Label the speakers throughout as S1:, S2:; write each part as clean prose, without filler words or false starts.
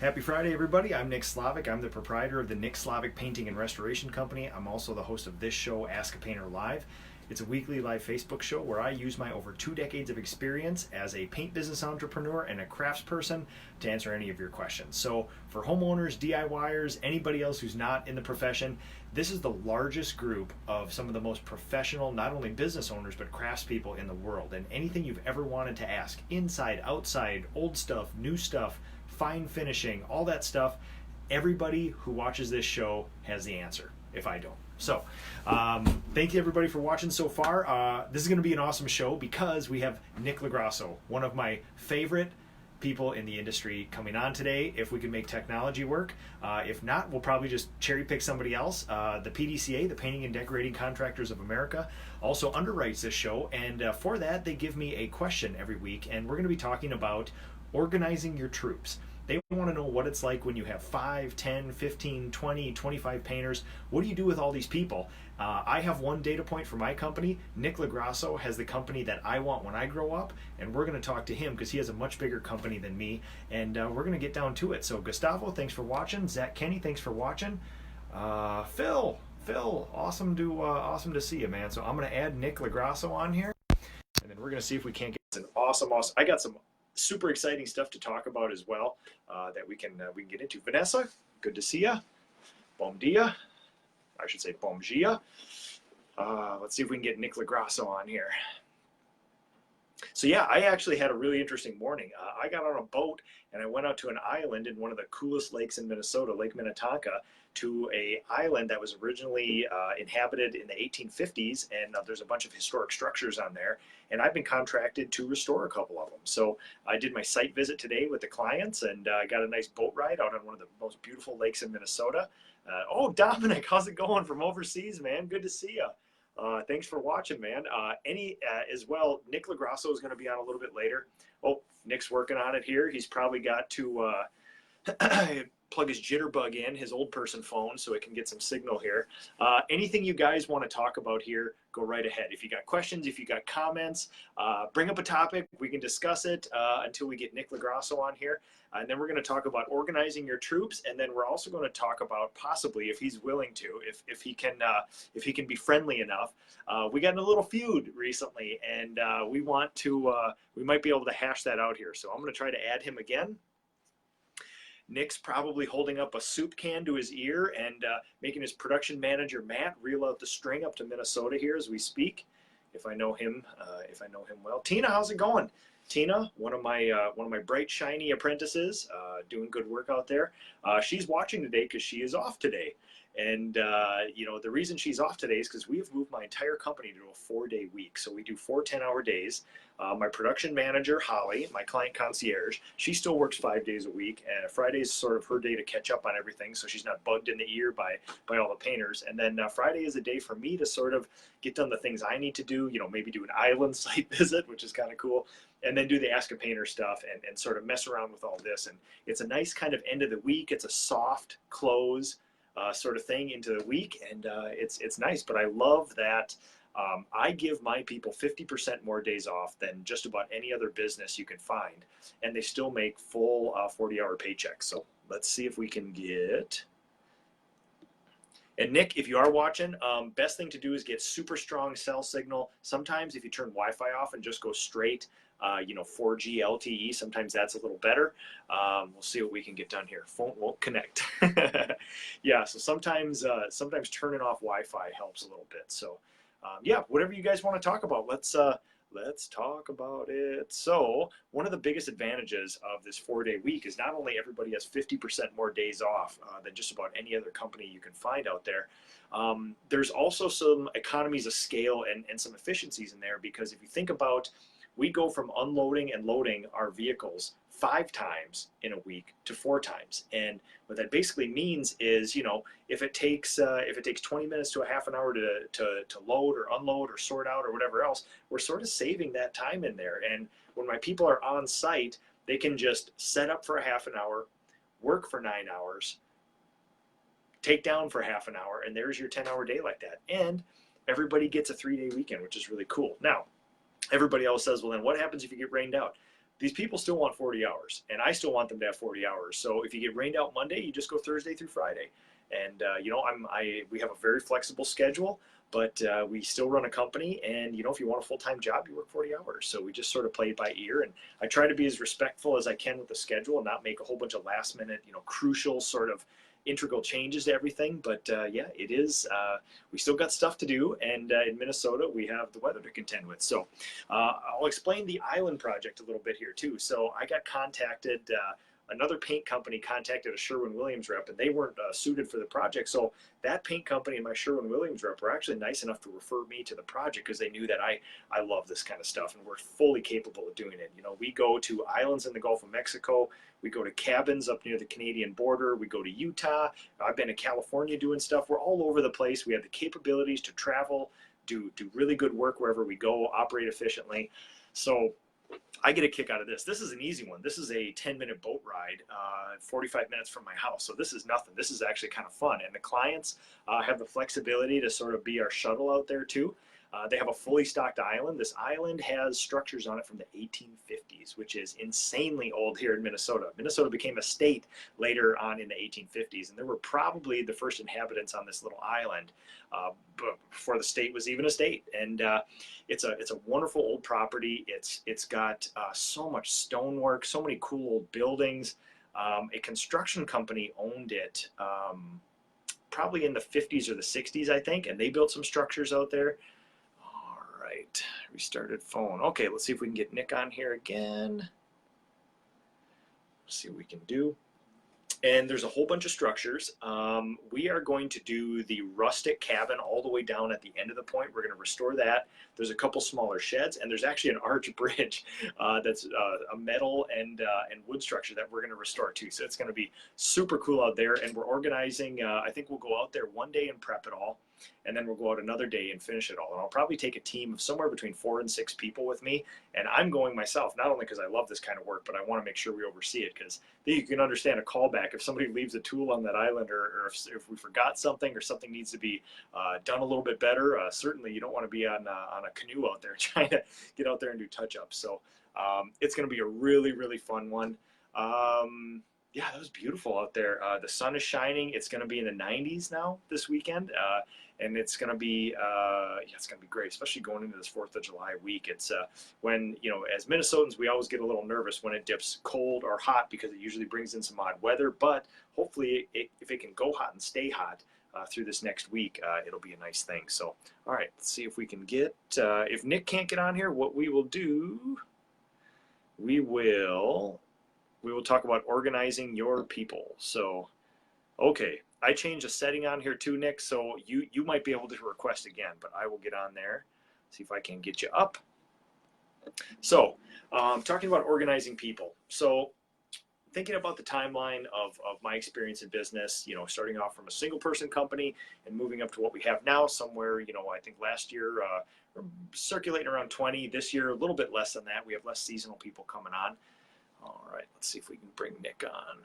S1: Happy Friday, everybody. I'm Nick Slavic. I'm the proprietor of the Nick Slavic Painting and Restoration Company. I'm also the host of this show, Ask a Painter Live. It's a weekly live Facebook show where I use my over 2 decades of experience as a paint business entrepreneur and a craftsperson to answer any of your questions. So, for homeowners, DIYers, anybody else who's not in the profession, this is the largest group of some of the most professional, not only business owners, but craftspeople in the world. And anything you've ever wanted to ask, inside, outside, old stuff, new stuff, fine finishing, all that stuff, everybody who watches this show has the answer, if I don't. So, thank you everybody for watching so far. This is going to be an awesome show because we have Nick Lagrasso, one of my favorite people in the industry, coming on today. If we can make technology work. If not, we'll probably just cherry pick somebody else. The PDCA, the Painting and Decorating Contractors of America, also underwrites this show, and for that they give me a question every week, and we're going to be talking about organizing your troops. They want to know what it's like when you have 5, 10, 15, 20, 25 painters. What do you do with all these people? I have one data point for my company. Nick Lagrasso has the company that I want when I grow up, and we're going to talk to him because he has a much bigger company than me, and we're going to get down to it. So Gustavo, thanks for watching. Zach Kenny, thanks for watching. Phil, awesome to see you, man. So I'm going to add Nick Lagrasso on here, and then we're going to see if we can't get an awesome. I got some super exciting stuff to talk about as well that we can get into. Vanessa, good to see you. Bom dia. I should say bom dia. Let's see if we can get Nick Lagrasso on here. So yeah, I actually had a really interesting morning. I got on a boat and I went out to an island in one of the coolest lakes in Minnesota, Lake Minnetonka, to a island that was originally inhabited in the 1850s, and there's a bunch of historic structures on there, and I've been contracted to restore a couple of them. So I did my site visit today with the clients, and I got a nice boat ride out on one of the most beautiful lakes in Minnesota. Oh, Dominic, how's it going from overseas, man? Good to see you. Thanks for watching, man. As well, Nick Lagrasso is going to be on a little bit later. Oh, Nick's working on it here. He's probably got to plug his Jitterbug in, his old person phone, so it can get some signal here. Anything you guys want to talk about here, go right ahead. If you got questions, if you got comments, bring up a topic. We can discuss it until we get Nick Lagrasso on here. And then we're going to talk about organizing your troops, and then we're also going to talk about possibly, if he's willing to, if he can be friendly enough. We got in a little feud recently, and we might be able to hash that out here. So I'm going to try to add him again. Nick's probably holding up a soup can to his ear and making his production manager Matt reel out the string up to Minnesota here as we speak. If I know him well. Tina, how's it going? Tina, one of my bright shiny apprentices, doing good work out there. She's watching today because she is off today. And the reason she's off today is because we have moved my entire company to a 4-day week. So we do 4 10-hour days. My production manager, Holly, my client concierge, she still works 5 days a week. And Friday is sort of her day to catch up on everything, so she's not bugged in the ear by all the painters. And then Friday is a day for me to sort of get done the things I need to do, maybe do an island site visit, which is kind of cool, and then do the Ask a Painter stuff and sort of mess around with all this. And it's a nice kind of end of the week. It's a soft close sort of thing into the week, and it's nice. But I love that I give my people 50% more days off than just about any other business you can find, and they still make full 40-hour paychecks. So let's see if we can get. And Nick, if you are watching, best thing to do is get super strong cell signal. Sometimes if you turn Wi-Fi off and just go straight 4G LTE, sometimes that's a little better. We'll see what we can get done here. Phone won't connect. Yeah, so sometimes turning off Wi-Fi helps a little bit. So yeah, whatever you guys want to talk about, let's talk about it. So one of the biggest advantages of this 4-day week is not only everybody has 50% more days off than just about any other company you can find out there. There's also some economies of scale and some efficiencies in there, because if you think about, we go from unloading and loading our vehicles 5 times in a week to 4 times. And what that basically means is, if it takes 20 minutes to a half an hour to load or unload or sort out or whatever else, we're sort of saving that time in there. And when my people are on site, they can just set up for a half an hour, work for 9 hours, take down for half an hour, and there's your 10-hour day like that. And everybody gets a 3-day weekend, which is really cool. Now, everybody else says, well, then what happens if you get rained out? these people still want 40 hours, and I still want them to have 40 hours. So if you get rained out Monday, you just go Thursday through Friday. And you know, we have a very flexible schedule, but we still run a company. And you know, if you want a full-time job, you work 40 hours. So we just sort of play it by ear, and I try to be as respectful as I can with the schedule and not make a whole bunch of last-minute, you know, crucial sort of integral changes to everything. But yeah, it is. We still got stuff to do, and in Minnesota, we have the weather to contend with. So I'll explain the island project a little bit here too. So I got contacted. Another paint company contacted a Sherwin-Williams rep, and they weren't suited for the project. So that paint company and my Sherwin-Williams rep were actually nice enough to refer me to the project because they knew that I love this kind of stuff and we're fully capable of doing it. You know, we go to islands in the Gulf of Mexico. We go to cabins up near the Canadian border. We go to Utah. I've been to California doing stuff. We're all over the place. We have the capabilities to travel, do really good work wherever we go, operate efficiently. So I get a kick out of this. This is an easy one. This is a 10-minute boat ride, 45 minutes from my house. So this is nothing. This is actually kind of fun. And the clients have the flexibility to sort of be our shuttle out there too. They have a fully stocked island. This island has structures on it from the 1850s, which is insanely old here in Minnesota. Minnesota became a state later on in the 1850s, and there were probably the first inhabitants on this little island before the state was even a state. And it's a wonderful old property. It's got so much stonework, so many cool old buildings. A construction company owned it probably in the 50s or the 60s, I think, and they built some structures out there. Right, restarted phone. Okay, let's see if we can get Nick on here again. Let's see what we can do. And there's a whole bunch of structures. We are going to do the rustic cabin all the way down at the end of the point. We're going to restore that. There's a couple smaller sheds, and there's actually an arch bridge that's a metal and wood structure that we're going to restore too. So it's going to be super cool out there. And we're organizing. I think we'll go out there one day and prep it all, and then we'll go out another day and finish it all. And I'll probably take a team of somewhere between 4 and 6 people with me. And I'm going myself, not only because I love this kind of work, but I want to make sure we oversee it, because you can understand a callback. If somebody leaves a tool on that island, or if we forgot something, or something needs to be done a little bit better, certainly you don't want to be on a canoe out there trying to get out there and do touch-ups. So it's going to be a really, really fun one. Yeah, that was beautiful out there. The sun is shining. It's going to be in the 90s now this weekend. And it's going to be, yeah, it's going to be great, especially going into this 4th of July week. It's when, you know, as Minnesotans, we always get a little nervous when it dips cold or hot, because it usually brings in some odd weather. But hopefully, if it can go hot and stay hot through this next week, it'll be a nice thing. So, all right, let's see if we can get, if Nick can't get on here, what we will do, we will talk about organizing your people. So, okay. I changed a setting on here too, Nick, so you might be able to request again, but I will get on there, see if I can get you up. So, talking about organizing people. So, thinking about the timeline of my experience in business, you know, starting off from a single person company and moving up to what we have now, somewhere, you know, I think last year, circulating around 20. This year, a little bit less than that. We have less seasonal people coming on. All right, let's see if we can bring Nick on.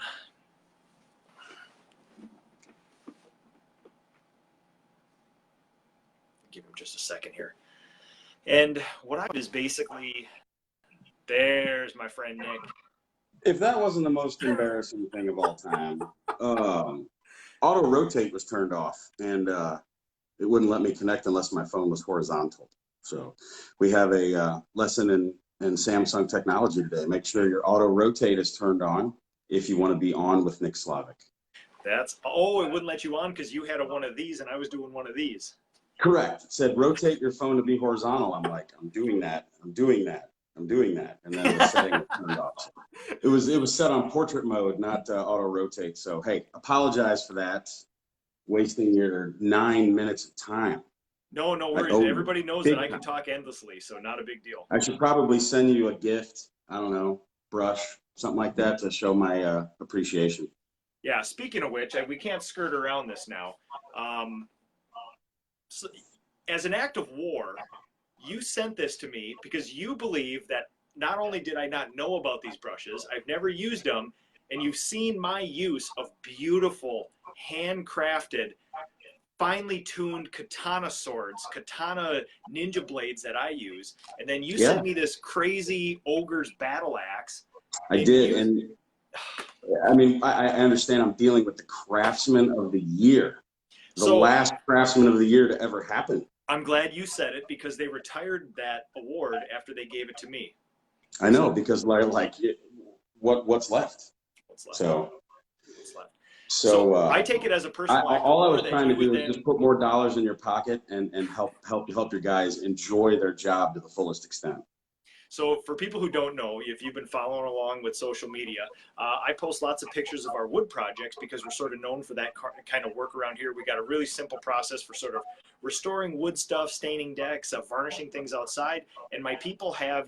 S1: Give him just a second here. And what I is basically, there's my friend Nick.
S2: If that wasn't the most embarrassing thing of all time, auto rotate was turned off, and it wouldn't let me connect unless my phone was horizontal. So we have a lesson in Samsung technology today. Make sure your auto rotate is turned on if you want to be on with Nick Slavik.
S1: That's, oh, it wouldn't let you on because you had one of these and I was doing one of these.
S2: Correct. It said rotate your phone to be horizontal. I'm like, I'm doing that. I'm doing that. I'm doing that. And then the setting was turned off. It was set on portrait mode, not auto rotate. So, hey, apologize for that. Wasting your 9 minutes of time.
S1: No worries. Everybody knows that I can talk endlessly, so not a big deal.
S2: I should probably send you a gift. I don't know, brush, something like that to show my appreciation.
S1: Yeah, speaking of which, we can't skirt around this now. So, as an act of war, you sent this to me because you believe that not only did I not know about these brushes, I've never used them, and you've seen my use of beautiful, handcrafted, finely tuned katana swords, katana ninja blades that I use, and then you
S2: Yeah,
S1: send me this crazy ogre's battle axe,
S2: I
S1: and
S2: did.
S1: you,
S2: And I mean, I understand I'm dealing with the Craftsman of the Year, the
S1: so
S2: last Craftsman of the Year to ever happen.
S1: I'm glad you said it because they retired that award after they gave it to me.
S2: I know,
S1: So
S2: because what's left?
S1: what's left?
S2: So,
S1: What's left? So
S2: so
S1: I take it as a
S2: I,
S1: personal act of
S2: all I
S1: war
S2: was
S1: that
S2: trying to
S1: you would
S2: do is
S1: then.
S2: just put more dollars in your pocket and help your guys enjoy their job to the fullest extent.
S1: So for people who don't know, if you've been following along with social media, I post lots of pictures of our wood projects because we're sort of known for that kind of work around here. We got a really simple process for sort of restoring wood stuff, staining decks, varnishing things outside. And my people have,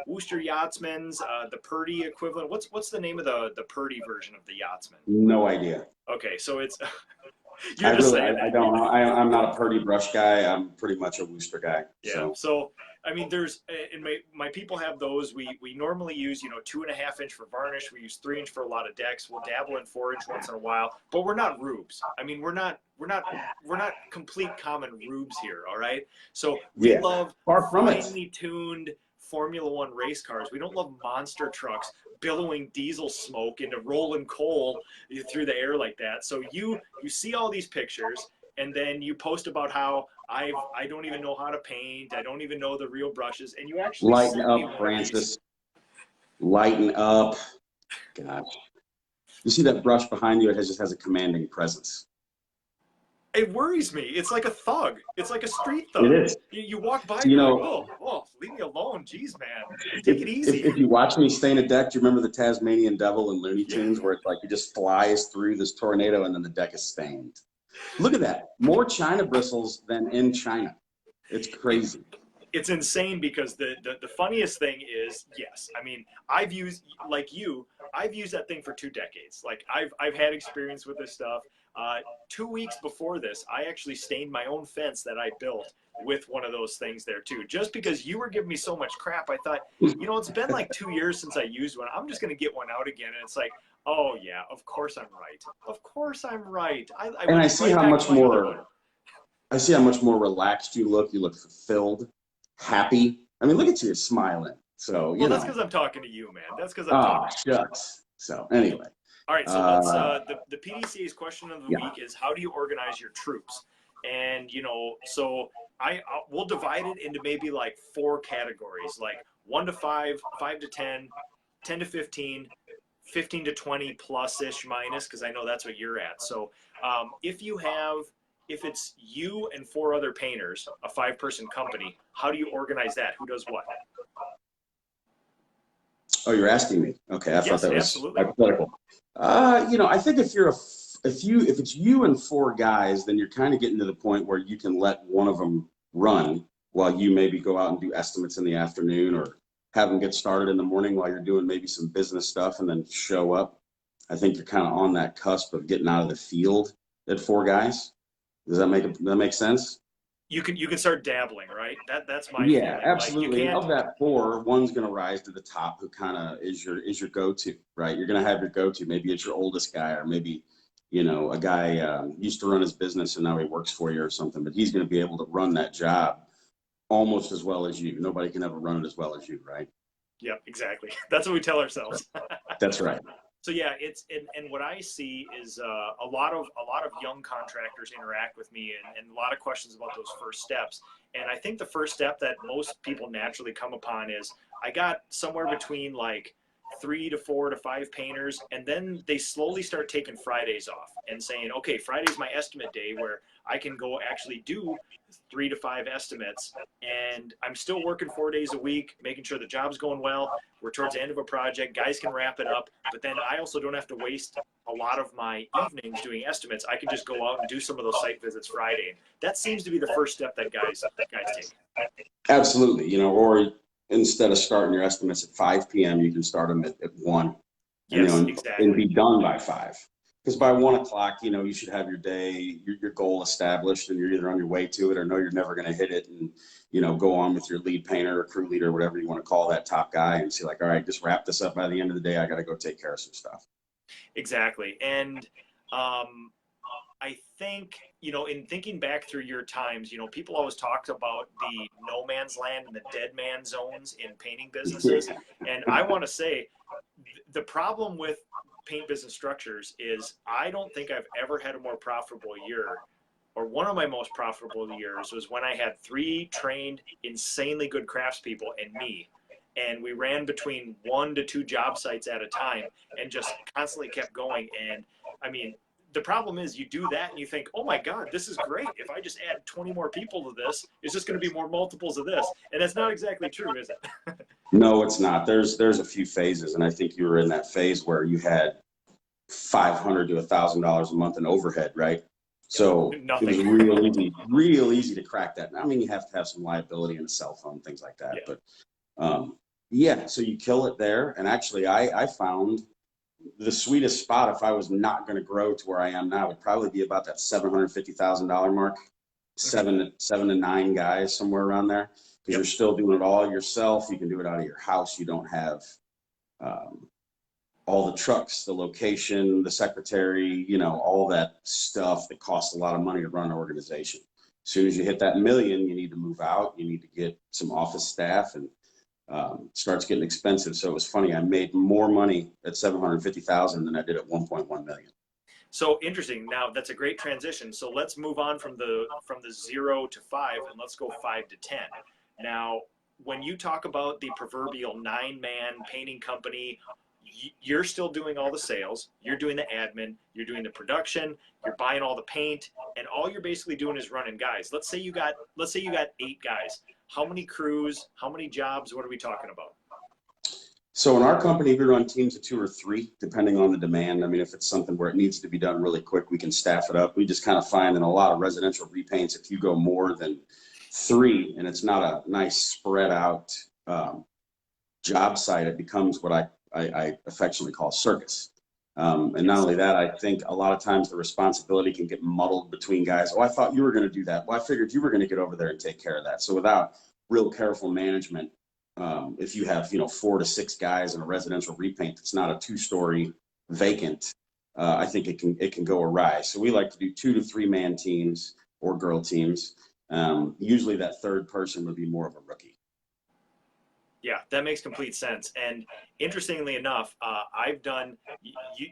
S1: Worcester Yachtsman's, the Purdy equivalent. What's the name of the Purdy version of the Yachtsman?
S2: No idea.
S1: Okay, so it's
S2: I
S1: you're just
S2: really,
S1: saying
S2: I
S1: that.
S2: don't know. I'm not a Purdy brush guy. I'm pretty much a Worcester guy.
S1: Yeah.
S2: So
S1: So I mean, there's and my people have those. We normally use 2.5 inch for varnish. We use 3 inch for a lot of decks. We'll dabble in 4 inch once in a while, but we're not rubes. I mean, we're not complete common rubes here. All right. So we
S2: yeah,
S1: love
S2: far from it.
S1: finely tuned Formula One race cars. We don't love monster trucks billowing diesel smoke into rolling coal through the air like that. So you see all these pictures and then you post about how I don't even know how to paint. I don't even know the real brushes, and you actually
S2: Lighten
S1: sent me
S2: up,
S1: one of these.
S2: Francis. Lighten up. Gosh, you see that brush behind you? It just has a commanding presence.
S1: It worries me. It's like a thug. It's like a street
S2: It
S1: thug.
S2: is.
S1: You walk by
S2: So,
S1: and you're like, oh, leave me alone. Jeez, man, take it easy.
S2: if you watch me stain a deck, do you remember the Tasmanian Devil in Looney
S1: Yeah.
S2: Tunes, where it's like he just flies through this tornado and then the deck is stained? Look at that. More China bristles than in China. It's
S1: It,
S2: crazy.
S1: it's insane because the funniest thing is, yes, I mean, I've used, like you, I've used that thing for 2 decades. Like I've had experience with this stuff. 2 weeks before this, I actually stained my own fence that I built with one of those things there too. Just because you were giving me so much crap, I thought, it's been like 2 years since I used one. I'm just gonna get one out again. And it's like, oh yeah, of course I'm right. Of course I'm right. I
S2: And
S1: went
S2: I see
S1: right
S2: how
S1: back to
S2: much
S1: my other one.
S2: more I see how much more relaxed you look. You look fulfilled, happy. I mean, look at you, you're smiling. So,
S1: Well, that's because I'm talking to you, man. That's because I'm
S2: ah,
S1: talking to you.
S2: shucks. So, anyway,
S1: All right, so let's.
S2: uh,
S1: The PDCA's question of the
S2: yeah.
S1: week is how do you organize your troops? And so we'll divide it into maybe like 4 categories, like 1 to 5, 5 to 10, 10 to 15, 15 to 20 plus ish minus, because I know that's what you're at. So if it's you and 4 other painters, a 5-person company, how do you organize that? Who does what?
S2: Oh, you're asking me. Okay, I thought
S1: Yes,
S2: that was
S1: absolutely.
S2: hypothetical. I think if it's you and 4 guys, then you're kind of getting to the point where you can let one of them run while you maybe go out and do estimates in the afternoon, or have them get started in the morning while you're doing maybe some business stuff and then show up. I think you're kind of on that cusp of getting out of the field at 4 guys. Does that make sense?
S1: You can start dabbling, right? That's my
S2: Yeah,
S1: feeling. Like you
S2: absolutely. And
S1: can't.
S2: of that 4, one's going to rise to the top, who kind of is your go-to, right? You're going to have your go-to. Maybe it's your oldest guy, or maybe a guy used to run his business and now he works for you or something. But he's going to be able to run that job almost as well as you. Nobody can ever run it as well as you, right?
S1: Yep, exactly. That's what we tell ourselves.
S2: That's right.
S1: So yeah, it's and what I see is a lot of young contractors interact with me and a lot of questions about those first steps. And I think the first step that most people naturally come upon is I got somewhere between like 3 to 4 to 5 painters, and then they slowly start taking Fridays off and saying, okay, Friday's my estimate day where I can go actually do 3 to 5 estimates, and I'm still working 4 days a week, making sure the job's going well. We're towards the end of a project, guys can wrap it up, but then I also don't have to waste a lot of my evenings doing estimates. I can just go out and do some of those site visits Friday. That seems to be the first step that guys take.
S2: Absolutely. Or instead of starting your estimates at 5 p.m., you can start them at 1, and
S1: Yes,
S2: and
S1: exactly.
S2: be done by 5. Because by 1 o'clock, you should have your day, your goal established, and you're either on your way to it or know you're never going to hit it, and go on with your lead painter or crew leader, whatever you want to call that top guy, and see like, all right, just wrap this up by the end of the day. I got to go take care of some stuff.
S1: Exactly. And um, I think, in thinking back through your times, people always talked about the no man's land and the dead man zones in painting businesses.
S2: Yeah.
S1: And I want to say the problem with paint business structures is I don't think I've ever had a more profitable year, or one of my most profitable years was when I had 3 trained, insanely good craftspeople and me. And we ran between 1 to 2 job sites at a time and just constantly kept going. And I mean, the problem is you do that and you think, oh my God, this is great. If I just add 20 more people to this, it's just going to be more multiples of this. And that's not exactly true, is it?
S2: No, it's not. There's a few phases, and I think you were in that phase where you had $500 to $1,000 a month in overhead, right? So it was
S1: Nothing.
S2: real easy to crack that. I mean, you have to have some liability and a cell phone, things like that.
S1: Yeah.
S2: But yeah, so you kill it there. And actually, I found the sweetest spot if I was not going to grow to where I am now would probably be about that $750,000 mark, seven to 9 guys, somewhere around there, because
S1: Yep.
S2: you're still doing it all yourself. You can do it out of your house. You don't have all the trucks, the location, the secretary, all that stuff that costs a lot of money to run an organization. As soon as you hit that million, you need to move out. You need to get some office staff, and starts getting expensive. So it was funny. I made more money at 750,000 than I did at 1.1 million.
S1: So interesting. Now that's a great transition. So let's move on from the 0 to 5, and let's go 5 to 10. Now, when you talk about the proverbial 9-man painting company, you're still doing all the sales, you're doing the admin, you're doing the production, you're buying all the paint, and all you're basically doing is running guys. Let's say you got 8 guys. How many crews, how many jobs, what are we talking about?
S2: So in our company, we run teams of 2 or 3, depending on the demand. I mean, if it's something where it needs to be done really quick, we can staff it up. We just kind of find in a lot of residential repaints, if you go more than 3 and it's not a nice spread out job site, it becomes what I affectionately call circus. And not only that, I think a lot of times the responsibility can get muddled between guys. Oh, I thought you were going to do that. Well, I figured you were going to get over there and take care of that. So without real careful management, if you have 4 to 6 guys in a residential repaint that's not a 2-story vacant, I think it can go awry. So we like to do 2 to 3 man teams or girl teams. Usually that third person would be more of a rookie.
S1: Yeah, that makes complete sense. And interestingly enough, I've done,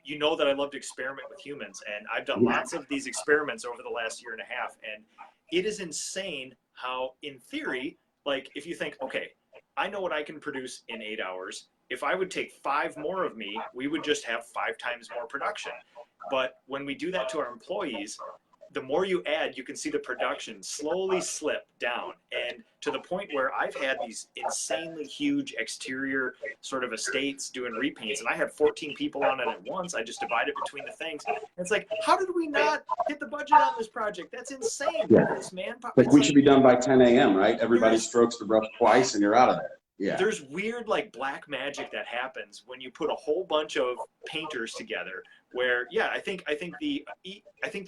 S1: you know that I love to experiment with humans, and I've done lots of these experiments over the last year and a half. And it is insane how, in theory, like if you think, okay, I know what I can produce in 8 hours. If I would take 5 more of me, we would just have 5 times more production. But when we do that to our employees, the more you add, you can see the production slowly slip down, and to the point where I've had these insanely huge exterior sort of estates doing repaints, and I had 14 people on it at once. I just divided between the things. And it's like, how did we not hit the budget on this project? That's insane.
S2: Yeah.
S1: This man,
S2: like we should be done by 10 a.m., right? Everybody strokes the brush twice and you're out of there. Yeah.
S1: There's weird like black magic that happens when you put a whole bunch of painters together where, yeah, I think the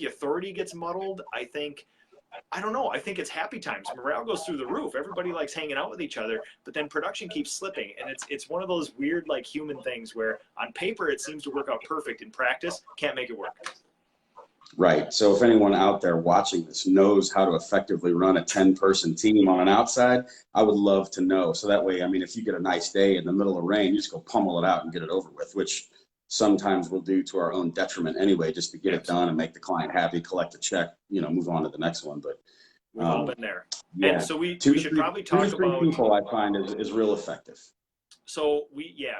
S1: authority gets muddled. I don't know. I think it's happy times. Morale goes through the roof. Everybody likes hanging out with each other, but then production keeps slipping. And it's one of those weird like human things where on paper it seems to work out perfect. In practice, can't make it work.
S2: Right. So if anyone out there watching this knows how to effectively run a 10-person team on an outside, I would love to know. So that way, I mean, if you get a nice day in the middle of rain, you just go pummel it out and get it over with, which sometimes we'll do to our own detriment anyway, just to get it done and make the client happy, collect the check, move on to the next one. But
S1: we've all been there.
S2: Yeah.
S1: And so we should probably talk about
S2: 2 to 3 people I find is real effective.
S1: So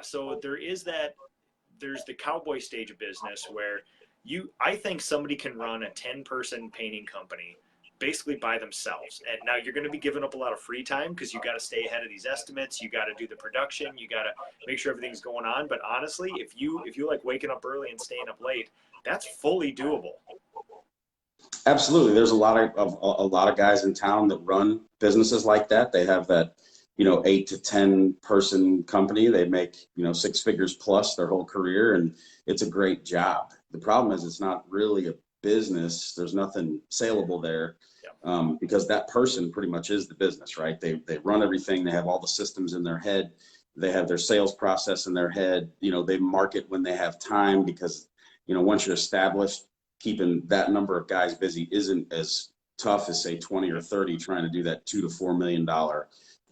S1: so there's the cowboy stage of business where I think somebody can run a 10-person painting company basically by themselves. And now you're going to be giving up a lot of free time because you got to stay ahead of these estimates. You got to do the production. You got to make sure everything's going on. But honestly, if you like waking up early and staying up late, that's fully doable.
S2: Absolutely. There's a lot of guys in town that run businesses like that. They have that, 8 to 10 person company. They make, 6 figures plus their whole career, and it's a great job. The problem is it's not really a business. There's nothing saleable there, because that person pretty much is the business, right? They run everything. They have all the systems in their head. They have their sales process in their head. They market when they have time because, once you're established, keeping that number of guys busy isn't as tough as say 20 or 30 trying to do that $2 to $4 million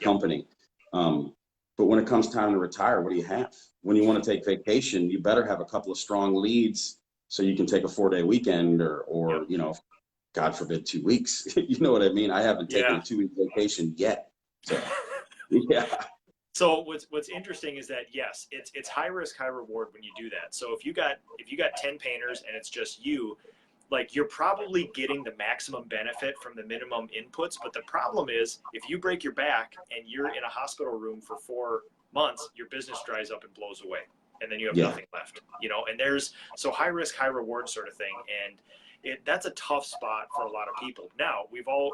S2: company. But when it comes time to retire, what do you have? When you want to take vacation, you better have a couple of strong leads so you can take a 4-day weekend or you know, God forbid, 2 weeks. You know what I mean? I haven't taken a 2-week vacation yet. So, yeah.
S1: So what's interesting is that yes, it's high risk, high reward when you do that. So if you got 10 painters and it's just you, like you're probably getting the maximum benefit from the minimum inputs. But the problem is if you break your back and you're in a hospital room for 4 months, your business dries up and blows away, and then you have nothing left. You know, and there's so high risk, high reward sort of thing, and that's a tough spot for a lot of people. Now we've all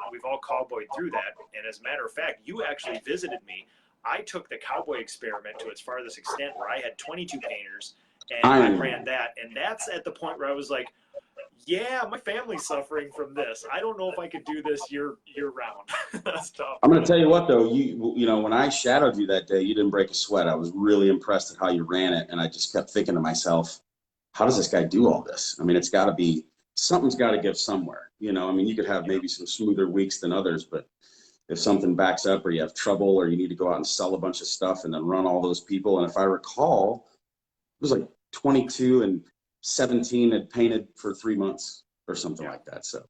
S1: cowboyed through that, and as a matter of fact, you actually visited me. I took the cowboy experiment to its farthest extent where I had 22 painters and I ran that. And that's at the point where I was like, yeah, my family's suffering from this. I don't know if I could do this year round. That's tough.
S2: I'm going to tell you what, though, you know, when I shadowed you that day, you didn't break a sweat. I was really impressed at how you ran it. And I just kept thinking to myself, how does this guy do all this? I mean, it's got to be, something's got to give somewhere. You know, I mean, you could have maybe some smoother weeks than others, but if something backs up or you have trouble or you need to go out and sell a bunch of stuff and then run all those people. And if I recall, it was like 22 and 17 had painted for 3 months or something like that. So,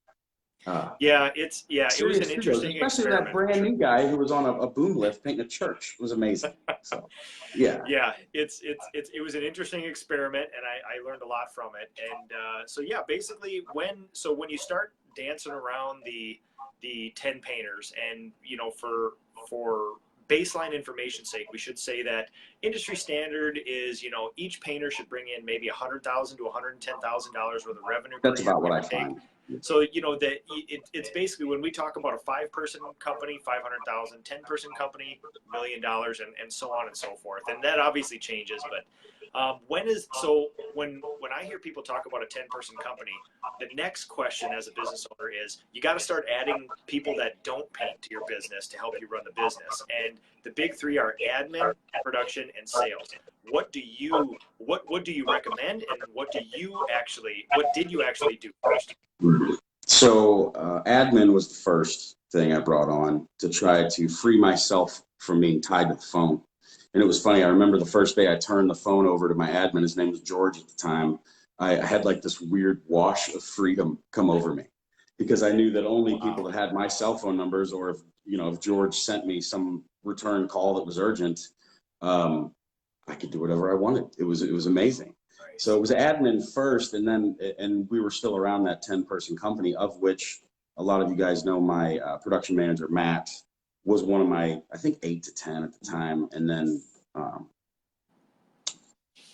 S1: it was an interesting
S2: especially
S1: experiment.
S2: that brand new guy who was on a boom lift painting a church. It was amazing. So, yeah.
S1: Yeah, it was an interesting experiment, and I learned a lot from it. And so yeah, basically when you start dancing around the 10 painters, and you know, for baseline information sake, we should say that industry standard is, you know, each painter should bring in maybe $100,000 to $110,000 worth of revenue.
S2: That's about what I find.
S1: So, you know, that it's basically when we talk about a 5-person company, 500,000, 10-person company, $1 million, and so on and so forth. And that obviously changes. But when I hear people talk about a 10-person company, the next question as a business owner is you got to start adding people that don't paint to your business to help you run the business. And the big three are admin, production, and sales. What do you recommend, and what did you actually do first?
S2: So admin was the first thing I brought on to try to free myself from being tied to the phone. And it was funny. I remember the first day I turned the phone over to my admin. His name was George at the time. I had like this weird wash of freedom come over me because I knew that only people that had my cell phone numbers, or if George sent me some return call that was urgent, I could do whatever I wanted. It was amazing. So it was admin first, and we were still around that 10-person company, of which a lot of you guys know my production manager, Matt, was one of my, I think, 8 to 10 at the time. And then,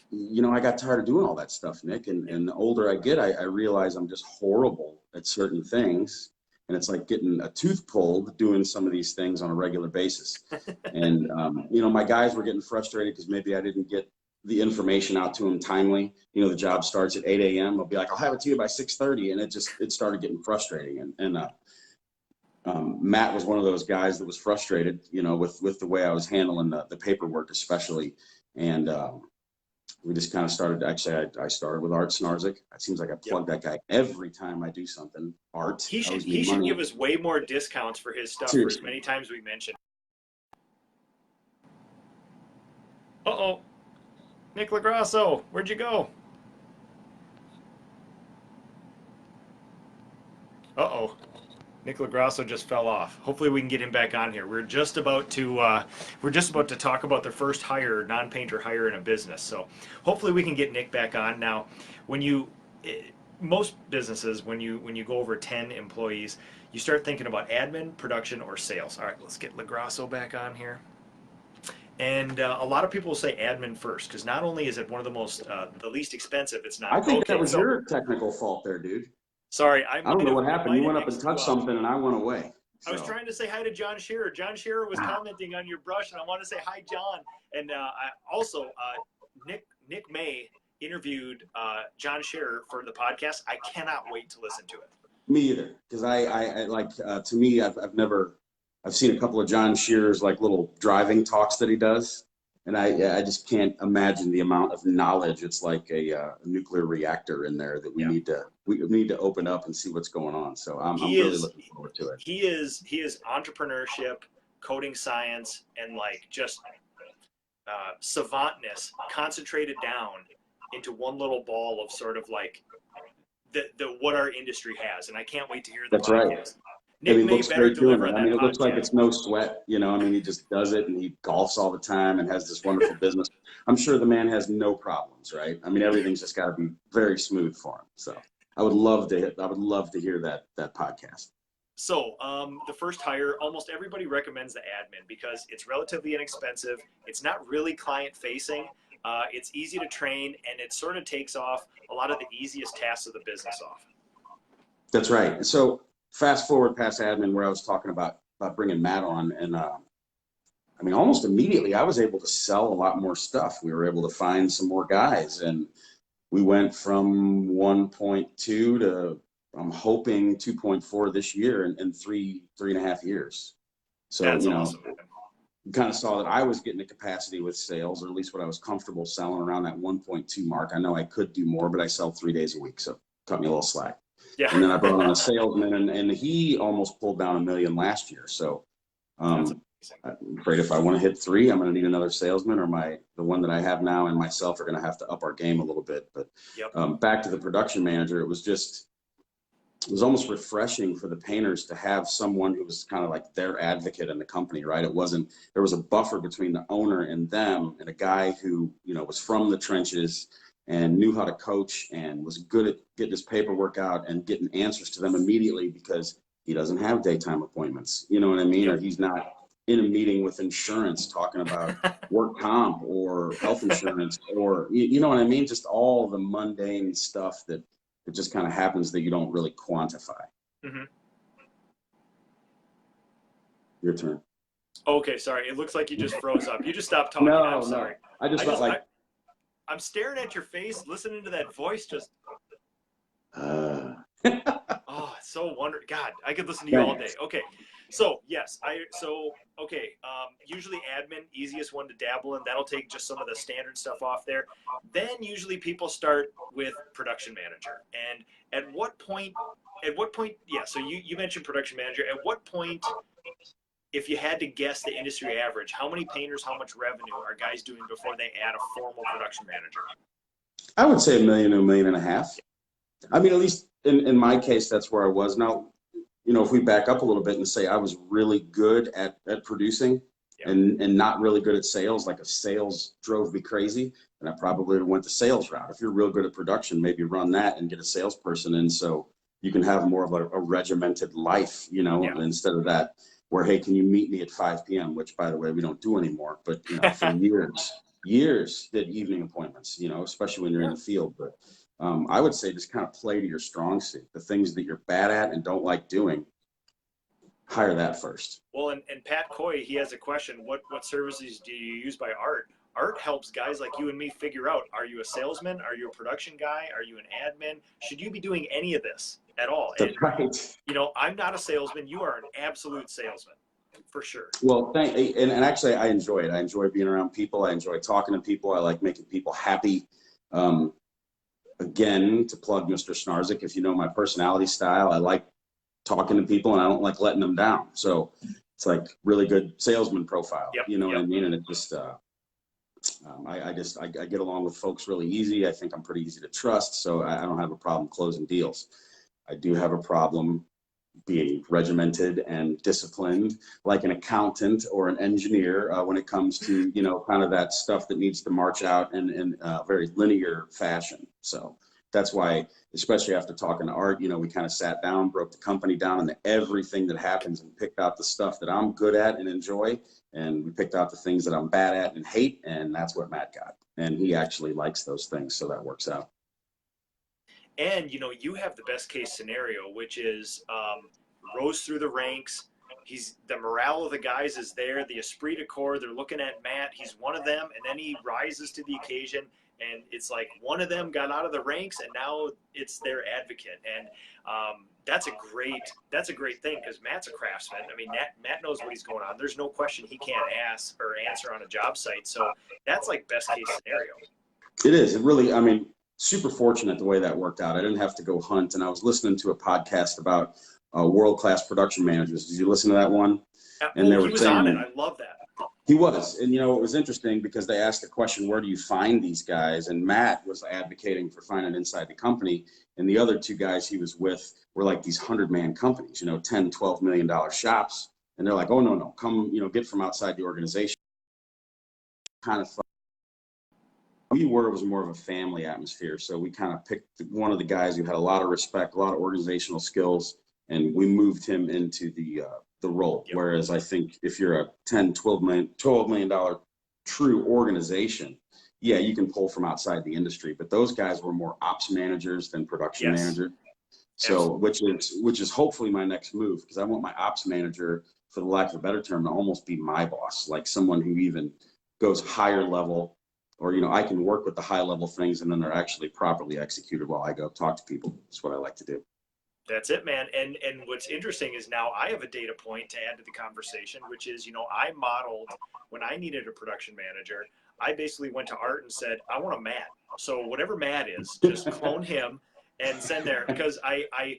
S2: you know, I got tired of doing all that stuff, Nick. And the older I get, I realize I'm just horrible at certain things. And it's like getting a tooth pulled doing some of these things on a regular basis. And, you know, my guys were getting frustrated because maybe I didn't get the information out to them timely. You know, the job starts at 8 a.m. I'll be like, I'll have it to you by 6:30. And it started getting frustrating. And Matt was one of those guys that was frustrated, you know, with the way I was handling the paperwork, especially. And we just kind of started, actually, I started with Art Snarzik. It seems like I plug that guy every time I do something. Art.
S1: He should give us way more discounts for his stuff. Seriously. For as many times we mentioned. Uh-oh. Nick LaGrasso, where'd you go? Uh-oh. Nick LaGrasso just fell off. Hopefully we can get him back on here. We're just about to talk about the first hire, non-painter hire in a business. So hopefully we can get Nick back on. Now, most businesses, when you go over 10 employees, you start thinking about admin, production, or sales. All right, let's get LaGrasso back on here. And a lot of people will say admin first, because not only is it one of the least expensive, it's not.
S2: I think that was your technical fault there, dude.
S1: Sorry,
S2: I don't know what happened. You went up and touched something, and I went away.
S1: So. I was trying to say hi to John Shearer. John Shearer was commenting on your brush, and I want to say hi, John. And Nick May interviewed John Shearer for the podcast. I cannot wait to listen to it.
S2: Me either, because I like to me, I've seen a couple of John Shearer's like little driving talks that he does, And I just can't imagine the amount of knowledge. It's like a nuclear reactor in there that
S1: Yeah.
S2: we need to open up and see what's going on. So I'm
S1: He
S2: really
S1: is
S2: looking forward to it.
S1: he is entrepreneurship, coding science, and like just savantness concentrated down into one little ball of sort of like the what our industry has. And I can't wait to hear the
S2: That's right.
S1: podcast.
S2: And
S1: Nick
S2: he
S1: may
S2: looks
S1: better
S2: great doing
S1: deliver
S2: it.
S1: on
S2: I
S1: that
S2: mean, it looks like
S1: podcast.
S2: it's no sweat, you know. I mean, he just does it, and he golfs all the time and has this wonderful business. I'm sure the man has no problems, right? I mean, everything's just got to be very smooth for him. So I would love to hear that podcast.
S1: So the first hire, almost everybody recommends the admin because it's relatively inexpensive. It's not really client facing. It's easy to train, and it sort of takes off a lot of the easiest tasks of the business off.
S2: That's right. So fast forward past admin, where I was talking about bringing Matt on, and I mean, almost immediately I was able to sell a lot more stuff. We were able to find some more guys, and we went from 1.2 to I'm hoping 2.4 this year in 3.5 years. So
S1: That's
S2: you know,
S1: awesome.
S2: kind of saw that I was getting the capacity with sales, or at least what I was comfortable selling around that 1.2 mark. I know I could do more, but I sell 3 days a week, so cut me a little slack.
S1: Yeah.
S2: And then I brought on a salesman, and he almost pulled down $1 million last year. So I'm afraid if I want to hit 3, I'm going to need another salesman, or the one that I have now and myself are going to have to up our game a little bit. But
S1: Yep.
S2: Back to the production manager, it was almost refreshing for the painters to have someone who was kind of like their advocate in the company, right? There was a buffer between the owner and them, and a guy who, you know, was from the trenches and knew how to coach and was good at getting his paperwork out and getting answers to them immediately, because he doesn't have daytime appointments. You know what I mean? Or he's not in a meeting with insurance talking about work comp or health insurance, or, you know what I mean? Just all the mundane stuff that it just kind of happens that you don't really quantify.
S1: Mm-hmm.
S2: Your turn.
S1: Okay, sorry. It looks like you just froze up. You just stopped talking.
S2: No,
S1: I'm sorry.
S2: No.
S1: I'm staring at your face, listening to that voice. Just oh, it's so wonderful. God, I could listen to you all day. Okay, so yes, usually admin, easiest one to dabble in. That'll take just some of the standard stuff off there. Then usually people start with production manager. And at what point? Yeah. So you mentioned production manager. At what point, if you had to guess the industry average, how many painters, how much revenue are guys doing before they add a formal production manager?
S2: I would say $1 million to $1.5 million. I mean, at least in my case, that's where I was. Now, you know, if we back up a little bit and say I was really good at producing and not really good at sales, like if sales drove me crazy, then I probably would have went the sales route. If you're real good at production, maybe run that and get a salesperson in so you can have more of a regimented life, you know, instead of that where, hey, can you meet me at 5 p.m., which, by the way, we don't do anymore. But, you know, for years did evening appointments, you know, especially when you're in the field. But I would say just kind of play to your strong suit. The things that you're bad at and don't like doing, hire that first.
S1: Well, and Pat Coy, he has a question. What services do you use by Art? Art helps guys like you and me figure out, are you a salesman? Are you a production guy? Are you an admin? Should you be doing any of this at all?
S2: That's right.
S1: You know, I'm not a salesman. You are an absolute salesman, for sure.
S2: Well, and actually I enjoy it. I enjoy being around people. I enjoy talking to people. I like making people happy. Again, to plug Mr. Snarzik, if you know my personality style, I like talking to people and I don't like letting them down. So it's like really good salesman profile. You know what I mean? And it just, I get along with folks really easy. I think I'm pretty easy to trust. So I don't have a problem closing deals. I do have a problem being regimented and disciplined like an accountant or an engineer when it comes to, you know, kind of that stuff that needs to march out in a very linear fashion. So that's why, especially after talking to Art, you know, we kind of sat down, broke the company down into everything that happens and picked out the stuff that I'm good at and enjoy. And we picked out the things that I'm bad at and hate. And that's what Matt got. And he actually likes those things. So that works out.
S1: And, you know, you have the best case scenario, which is rose through the ranks. The morale of the guys is there. The esprit de corps, they're looking at Matt. He's one of them. And then he rises to the occasion And it's like one of them got out of the ranks and now it's their advocate. And that's a great thing, because Matt's a craftsman. I mean, Matt knows what he's going on. There's no question he can't ask or answer on a job site. So that's like best case scenario.
S2: It is. It really, I mean, super fortunate the way that worked out. I didn't have to go hunt. And I was listening to a podcast about world-class production managers. Did you listen to that one? And they were
S1: he was
S2: saying,
S1: on it. I love that.
S2: He was. And, you know, it was interesting because they asked the question, where do you find these guys? And Matt was advocating for finding inside the company. And the other two guys he was with were like these 100-man companies, you know, $10, $12 million shops. And they're like, oh, no, come, you know, get from outside the organization. Kind of fun. We were, it was more of a family atmosphere. So we kind of picked one of the guys who had a lot of respect, a lot of organizational skills, and we moved him into the role. Yep. Whereas I think if you're a $12 million true organization, yeah, you can pull from outside the industry, but those guys were more ops managers than production managers. So which is hopefully my next move, because I want my ops manager, for the lack of a better term, to almost be my boss, like someone who even goes higher level, or, you know, I can work with the high level things and then they're actually properly executed while I go talk to people. That's what I like to do.
S1: That's it, man. And what's interesting is now I have a data point to add to the conversation, which is, you know, I modeled when I needed a production manager. I basically went to Art and said, I want a Matt. So whatever Matt is, just clone him and send there. Because I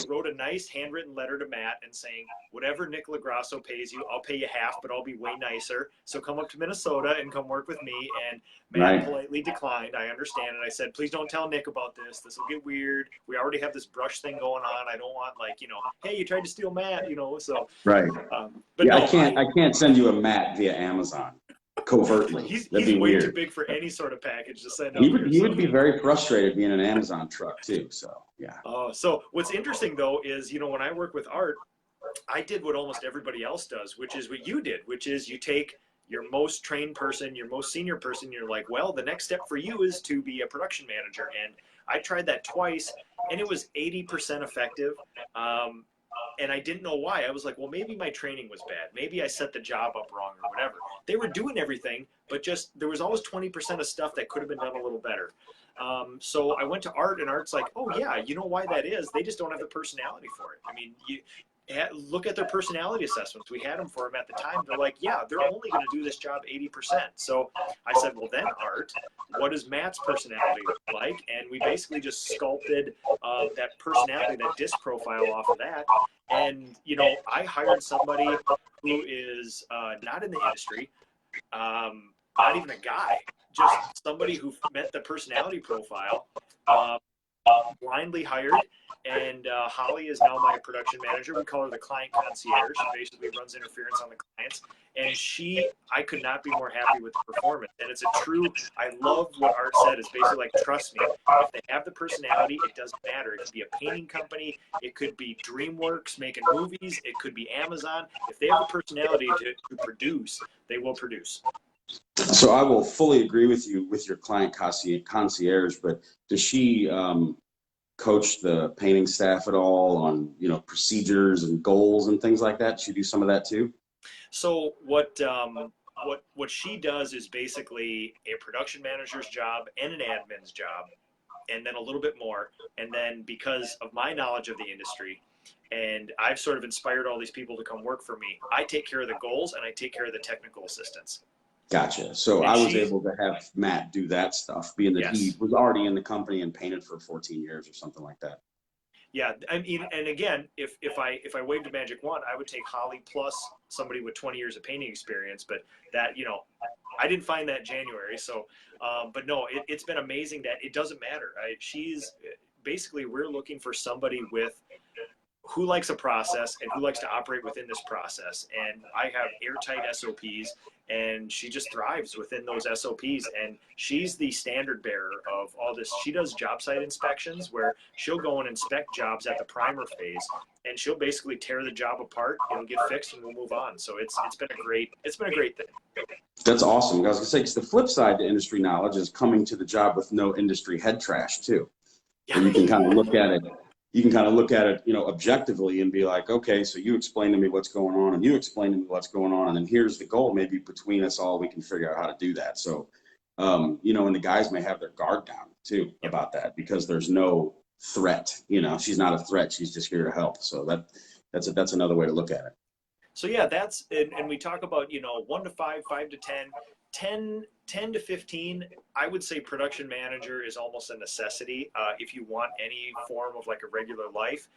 S1: wrote a nice handwritten letter to Matt and saying, whatever Nick Lagrasso pays you, I'll pay you half, but I'll be way nicer. So come up to Minnesota and come work with me. And Matt politely declined. I understand. And I said, please don't tell Nick about this. This will get weird. We already have this brush thing going on. I don't want, like, you know, hey, you tried to steal Matt, you know, so.
S2: Right.
S1: But
S2: yeah,
S1: no,
S2: I can't send you a Matt via Amazon. Covertly.
S1: He's
S2: way
S1: weird.
S2: Too
S1: big for any sort of package to send.
S2: He would be very frustrated being an Amazon truck too. So yeah.
S1: So what's interesting though is, you know, when I work with Art, I did what almost everybody else does, which is what you did, which is you take your most trained person, your most senior person, you're like, well, the next step for you is to be a production manager. And I tried that twice and it was 80% effective. And I didn't know why. I was like, well, maybe my training was bad. Maybe I set the job up wrong or whatever. They were doing everything, but just there was always 20% of stuff that could have been done a little better. So I went to Art, and Art's like, oh, yeah, you know why that is? They just don't have the personality for it. I mean, look at their personality assessments. We had them for them at the time. They're like, yeah, they're only going to do this job 80%. So I said, well, then, Art, what does Matt's personality look like? And we basically just sculpted that personality, that disc profile off of that. And, you know, I hired somebody who is not in the industry, not even a guy, just somebody who met the personality profile, blindly hired. And Holly is now my production manager. We call her the client concierge. She basically runs interference on the clients. And I could not be more happy with the performance. And it's I love what Art said. Is basically like, trust me, if they have the personality, it doesn't matter. It could be a painting company. It could be DreamWorks making movies. It could be Amazon. If they have the personality to produce, they will produce.
S2: So I will fully agree with you with your client concierge, but does she coach the painting staff at all on, you know, procedures and goals and things like that? Does she do some of that too?
S1: So what she does is basically a production manager's job and an admin's job, and then a little bit more. And then because of my knowledge of the industry, and I've sort of inspired all these people to come work for me, I take care of the goals and I take care of the technical assistance.
S2: Gotcha. So I was able to have Matt do that stuff, being that he was already in the company and painted for 14 years or something like that.
S1: Yeah, I mean, and again, if I waved a magic wand, I would take Holly plus somebody with 20 years of painting experience. But that, you know, I didn't find that in January. So, but no, it's been amazing that it doesn't matter. She's basically, we're looking for somebody who likes a process and who likes to operate within this process. And I have airtight SOPs, and she just thrives within those SOPs. And she's the standard bearer of all this. She does job site inspections where she'll go and inspect jobs at the primer phase, and she'll basically tear the job apart. It'll get fixed and we'll move on. So it's been a great thing.
S2: That's awesome. I was gonna say, because the flip side to industry knowledge is coming to the job with no industry head trash too. So you can kind of look at it. You can kind of look at it, you know, objectively and be like, okay, so you explain to me what's going on and you explain to me what's going on. And then here's the goal. Maybe between us all, we can figure out how to do that. So And the guys may have their guard down too about that because there's no threat. She's not a threat. She's just here to help. So that's another way to look at it.
S1: So yeah, and we talk about, 1 to 5, 5 to 10, 10 to 15. I would say production manager is almost a necessity if you want any form of like a regular life.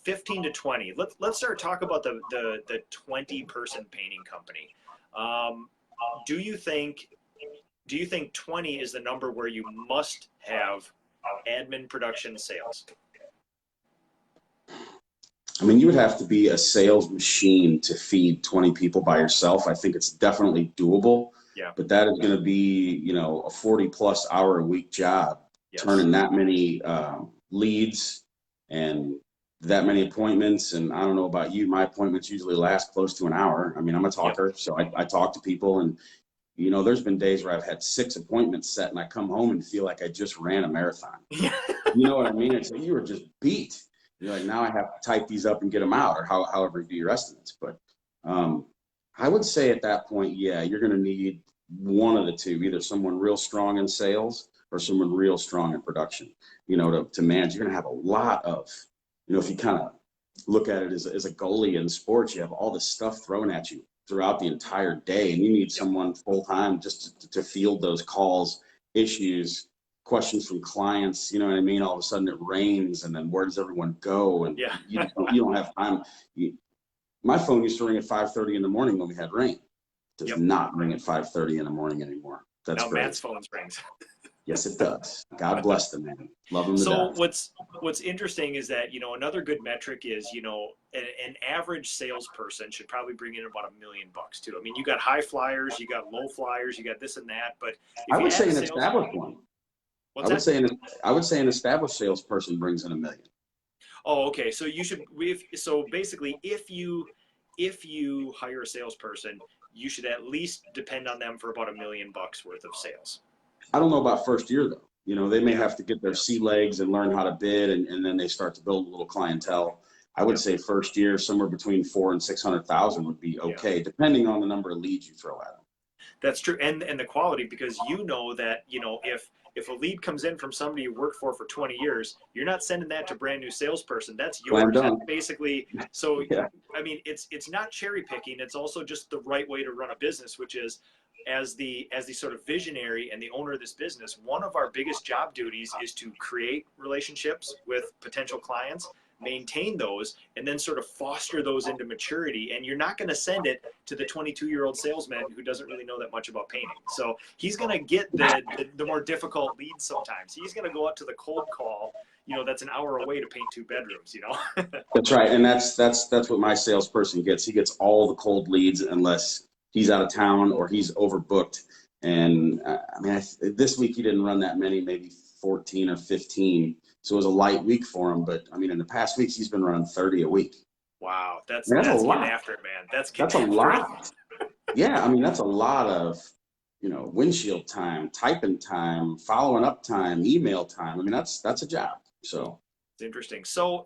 S1: 15 to 20. Let's start talk about the 20-person painting company. Do you think 20 is the number where you must have admin, production, sales?
S2: I mean, you would have to be a sales machine to feed 20 people by yourself. I think it's definitely doable.
S1: Yeah.
S2: But that is going to be, a 40+ hour a week job,
S1: Yes.
S2: turning that many leads and that many appointments. And I don't know about you, my appointments usually last close to an hour. I mean, I'm a talker, so I talk to people, and there's been days where I've had 6 appointments set and I come home and feel like I just ran a marathon. You know what I mean? It's like you were just beat. You're like, now I have to type these up and get them out, or however you do your estimates. But I would say at that point, yeah, you're going to need one of the two, either someone real strong in sales or someone real strong in production, to manage. You're going to have a lot of, if you kind of look at it as a goalie in sports, you have all this stuff thrown at you throughout the entire day, and you need someone full time just to field those calls, issues, questions from clients. You know what I mean? All of a sudden it rains, and then where does everyone go? And you don't have time. My phone used to ring at 5:30 in the morning when we had rain. It does not ring at 5:30 in the morning anymore. That's
S1: now
S2: great.
S1: Matt's phone rings.
S2: Yes, it does. God bless them, man. Love them to death.
S1: So what's interesting is that, another good metric is, an average salesperson should probably bring in about $1 million too. I mean, you got high flyers, you got low flyers, you got this and that, but
S2: I would say an established one.
S1: I
S2: would say an established salesperson brings in $1 million.
S1: Oh, okay. So basically, if you hire a salesperson, you should at least depend on them for about $1 million worth of sales.
S2: I don't know about first year though. They may have to get their sea legs and learn how to bid, and then they start to build a little clientele. I would say first year, somewhere between 400,000 and 600,000 would be okay, depending on the number of leads you throw at them.
S1: That's true, and the quality, because that if a lead comes in from somebody you worked for 20 years, you're not sending that to a brand new salesperson. That's yours. That's basically. So I mean, it's not cherry picking. It's also just the right way to run a business, which is, as the sort of visionary and the owner of this business, one of our biggest job duties is to create relationships with potential clients, maintain those, and then sort of foster those into maturity. And you're not going to send it to the 22-year-old salesman who doesn't really know that much about painting. So he's going to get the more difficult leads sometimes. He's going to go out to the cold call, that's an hour away to paint 2 bedrooms,
S2: That's right. And that's what my salesperson gets. He gets all the cold leads unless he's out of town or he's overbooked. And I mean, this week he didn't run that many, maybe 14 or 15. So it was a light week for him. But I mean, in the past weeks, he's been running 30 a week.
S1: Wow. That's
S2: a lot.
S1: Getting after it, man. That's
S2: a lot. Yeah. I mean, that's a lot of, windshield time, typing time, following up time, email time. I mean, that's a job. So
S1: it's interesting. So,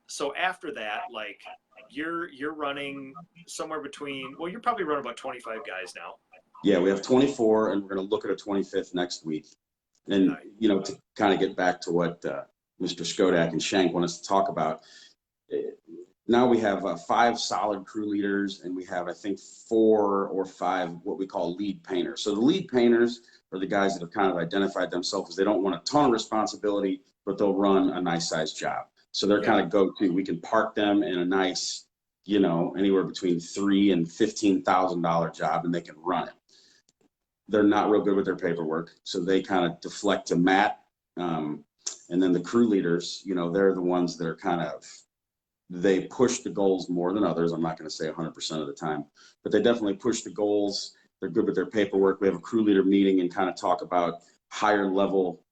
S1: so after that, like you're running somewhere between, well, you're probably running about 25 guys now.
S2: Yeah, we have 24, and we're going to look at a 25th next week. And, to kind of get back to what Mr. Skodak and Shank want us to talk about, now we have 5 solid crew leaders, and we have, I think, 4 or 5 what we call lead painters. So the lead painters are the guys that have kind of identified themselves as they don't want a ton of responsibility, but they'll run a nice sized job. So they're kind of go-to. We can park them in a nice, anywhere between $3,000 and $15,000 job, and they can run it. They're not real good with their paperwork, so they kind of deflect to Matt. And then the crew leaders, they're the ones that are they push the goals more than others. I'm not going to say 100% of the time, but they definitely push the goals. They're good with their paperwork. We have a crew leader meeting and kind of talk about higher level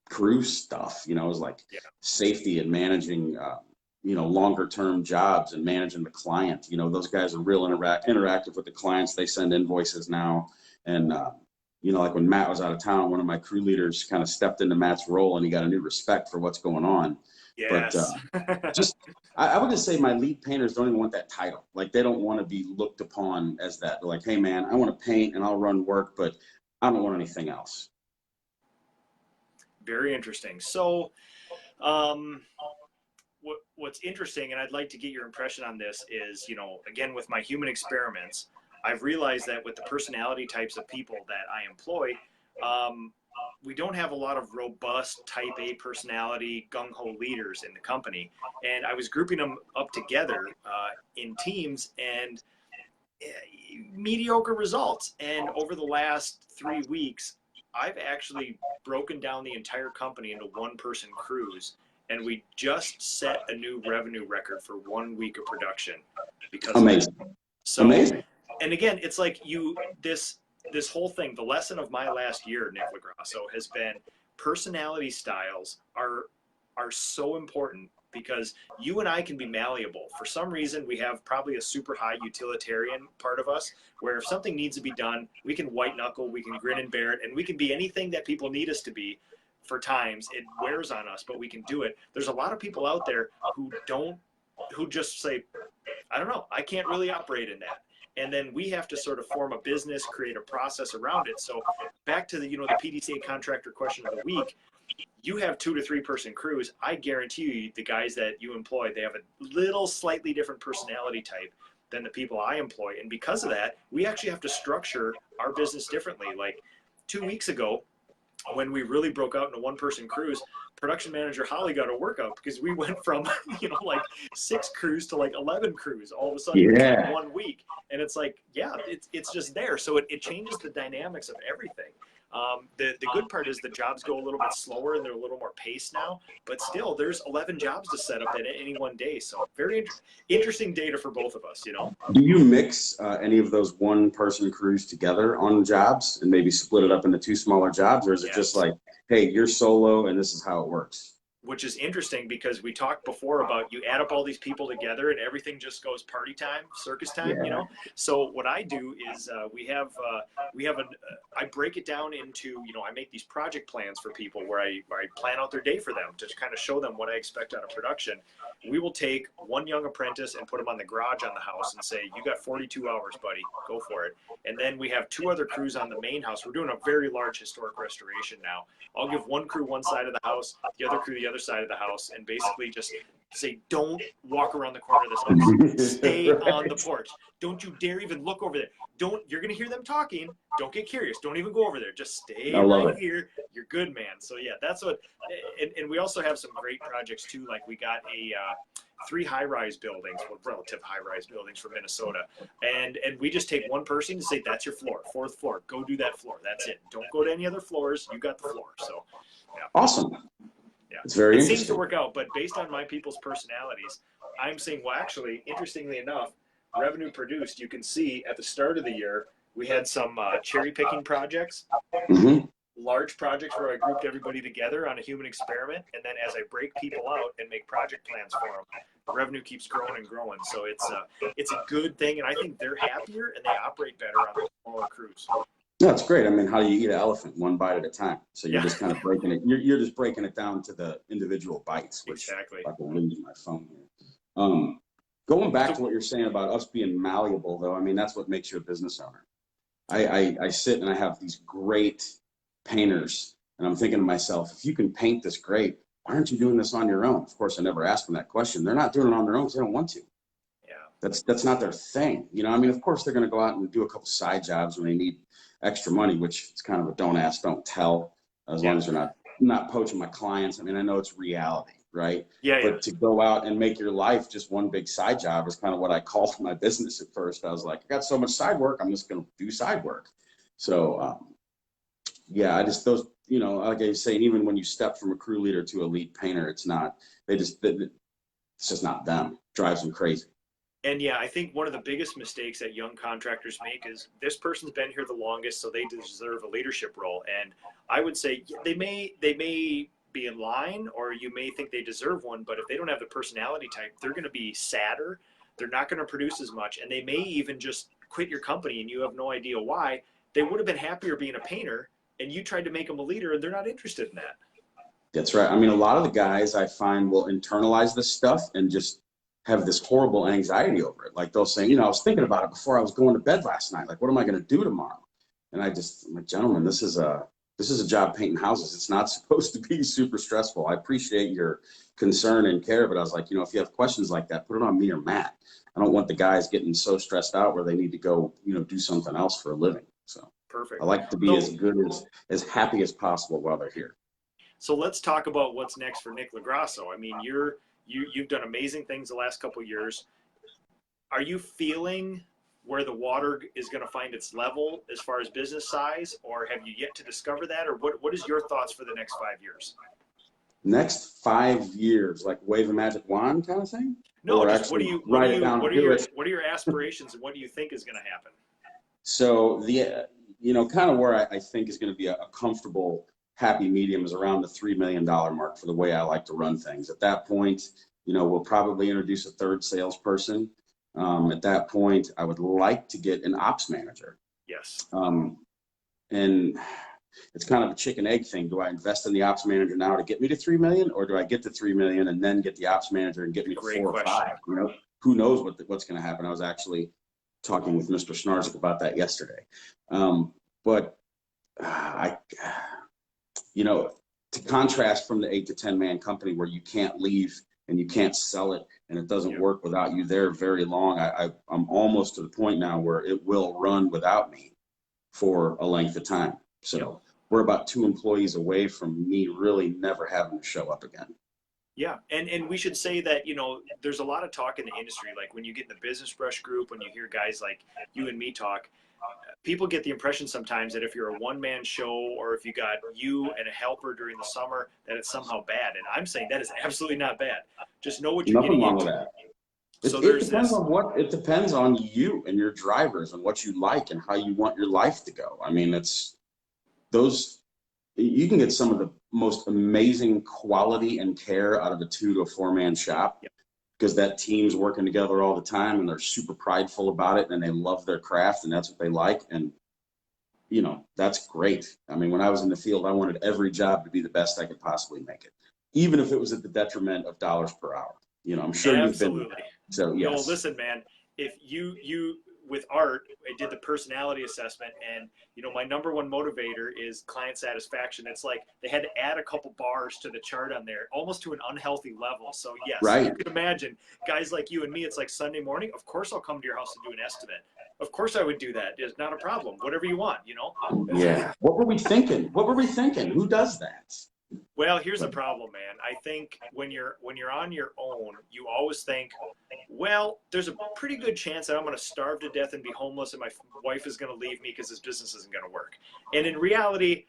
S2: crew stuff, is like safety and managing, longer term jobs and managing the client. Those guys are real interactive with the clients. They send invoices now. And, like when Matt was out of town, one of my crew leaders kind of stepped into Matt's role, and he got a new respect for what's going on.
S1: Yes.
S2: But I would just say my lead painters don't even want that title. Like, they don't want to be looked upon as that. They're like, hey man, I want to paint and I'll run work, but I don't want anything else.
S1: Very interesting. So, um, what's interesting, and I'd like to get your impression on this, is, again, with my human experiments, I've realized that with the personality types of people that I employ, um, we don't have a lot of robust type A personality gung ho leaders in the company. And I was grouping them up together in teams, and mediocre results. And over the last 3 weeks, I've actually broken down the entire company into one person crews, and we just set a new revenue record for 1 week of production because
S2: Amazing.
S1: of that. So,
S2: amazing.
S1: And again, it's like this whole thing, the lesson of my last year, Nick LaGrasso, has been personality styles are so important, because you and I can be malleable. For some reason, we have probably a super high utilitarian part of us, where if something needs to be done, we can white knuckle, we can grin and bear it, and we can be anything that people need us to be. For times it wears on us, but we can do it. There's a lot of people out there who just say, I don't know, I can't really operate in that. And then we have to sort of form a business, create a process around it. So back to the PDCA contractor question of the week, you have 2 to 3 person crews. I guarantee you the guys that you employ, they have a little slightly different personality type than the people I employ. And because of that, we actually have to structure our business differently. Like 2 weeks ago, when we really broke out into one person crews, production manager Holly got a workout, because we went from like 6 crews to like 11 crews all of a sudden in like 1 week. And it's like, yeah, it's just there. So it changes the dynamics of everything. The good part is the jobs go a little bit slower and they're a little more paced now, but still there's 11 jobs to set up at any one day. So very interesting data for both of us,
S2: Do you mix any of those one person crews together on jobs and maybe split it up into 2 smaller jobs? Or is it just like, hey, you're solo and this is how it works?
S1: Which is interesting, because we talked before about you add up all these people together and everything just goes party time, circus time, So what I do is I break it down into, I make these project plans for people where I plan out their day for them to kind of show them what I expect out of production. We will take one young apprentice and put him on the garage on the house and say, you got 42 hours, buddy, go for it. And then we have 2 other crews on the main house. We're doing a very large historic restoration now. I'll give one crew one side of the house, the other crew the other side of the house, and basically just say, don't walk around the corner of this house. Stay on the porch. Don't you dare even look over there. You're going to hear them talking. Don't get curious. Don't even go over there. Just stay right here. You're good, man. So yeah, that's what, and we also have some great projects too. Like we got 3 high-rise buildings, relative high-rise buildings from Minnesota. And we just take one person and say, that's your floor, 4th floor. Go do that floor. That's it. Don't go to any other floors. You got the floor. So, yeah.
S2: Awesome.
S1: Yeah.
S2: It's very interesting.
S1: It seems to work out, but based on my people's personalities, I'm saying, well, actually, interestingly enough, revenue produced, you can see at the start of the year, we had some cherry picking projects. Large projects where I grouped everybody together on a human experiment, and then as I break people out and make project plans for them, the revenue keeps growing and growing. So it's a good thing, and I think they're happier and they operate better on the smaller crews.
S2: No, it's great. I mean, how do you eat an elephant? One bite at a time. So you're just kind of breaking it. You're just breaking it down to the individual bites. Which
S1: exactly.
S2: I can lose my phone here. Going back to what you're saying about us being malleable, though, I mean, that's what makes you a business owner. I sit and I have these great painters, and I'm thinking to myself, if you can paint this great, why aren't you doing this on your own? Of course, I never ask them that question. They're not doing it on their own because they don't want to.
S1: Yeah.
S2: That's not their thing. I mean, of course, they're going to go out and do a couple side jobs when they need extra money, which it's kind of a don't ask, don't tell, as long as they're not poaching my clients. I mean, I know it's reality, right? But to go out and make your life just one big side job is kind of what I called my business at first. I was like, I got so much side work, I'm just going to do side work. So, I just, those, like I say, even when you step from a crew leader to a lead painter, it's just not them. It drives them crazy.
S1: And I think one of the biggest mistakes that young contractors make is this person's been here the longest, so they deserve a leadership role. And I would say they may be in line, or you may think they deserve one, but if they don't have the personality type, they're going to be sadder. They're not going to produce as much, and they may even just quit your company, and you have no idea why. They would have been happier being a painter, and you tried to make them a leader, and they're not interested in that.
S2: That's right. I mean, a lot of the guys I find will internalize this stuff and just have this horrible anxiety over it. Like they'll say, I was thinking about it before I was going to bed last night. Like, what am I going to do tomorrow? And I'm like, gentlemen, this is a job painting houses. It's not supposed to be super stressful. I appreciate your concern and care, but I was like, if you have questions like that, put it on me or Matt. I don't want the guys getting so stressed out where they need to go, do something else for a living. So
S1: Perfect.
S2: I like to be as good as happy as possible while they're here.
S1: So let's talk about what's next for Nick LaGrasso. I mean, you've done amazing things the last couple of years. Are you feeling where the water is going to find its level as far as business size, or have you yet to discover that? Or what is your thoughts for the next 5 years?
S2: Next 5 years, like wave a magic wand kind of thing?
S1: No, just what are your aspirations and what do you think is going to happen?
S2: So kind of where I think is going to be a comfortable, happy medium is around the $3 million mark for the way I like to run things. At that point, we'll probably introduce a third salesperson. At that point, I would like to get an ops manager.
S1: Yes.
S2: And it's kind of a chicken egg thing. Do I invest in the ops manager now to get me to 3 million, or do I get to 3 million and then get the ops manager and get me to 4 or 5? Who knows what's going to happen? I was actually talking with Mr. Snarzik about that yesterday. But to contrast from the 8 to 10 man company where you can't leave and you can't sell it and it doesn't work without you there very long. I'm almost to the point now where it will run without me for a length of time. So we're about 2 employees away from me really never having to show up again.
S1: Yeah, and we should say that, there's a lot of talk in the industry, like when you get in the Business Brush group, when you hear guys like you and me talk, people get the impression sometimes that if you're a one-man show or if you got you and a helper during the summer, that it's somehow bad. And I'm saying that is absolutely not bad. Just know what you're getting into.
S2: Nothing wrong with that. It depends on you and your drivers and what you like and how you want your life to go. I mean, you can get some of the most amazing quality and care out of a 2 to 4 man shop because that team's working together all the time and they're super prideful about it and they love their craft and that's what they like. And, that's great. I mean, when I was in the field, I wanted every job to be the best I could possibly make it, even if it was at the detriment of dollars per hour. I'm sure
S1: Absolutely.
S2: You've been. So, yes.
S1: Listen, man, if you with Art, I did the personality assessment, and my number one motivator is client satisfaction. It's like they had to add a couple bars to the chart on there, almost to an unhealthy level. So yes, You can imagine guys like you and me. It's like Sunday morning. Of course, I'll come to your house and do an estimate. Of course, I would do that. It's not a problem. Whatever you want,
S2: Yeah. What were we thinking? Who does that?
S1: Well, here's the problem, man. I think when you're on your own, you always think, well, there's a pretty good chance that I'm going to starve to death and be homeless and my wife is going to leave me because this business isn't going to work. And in reality,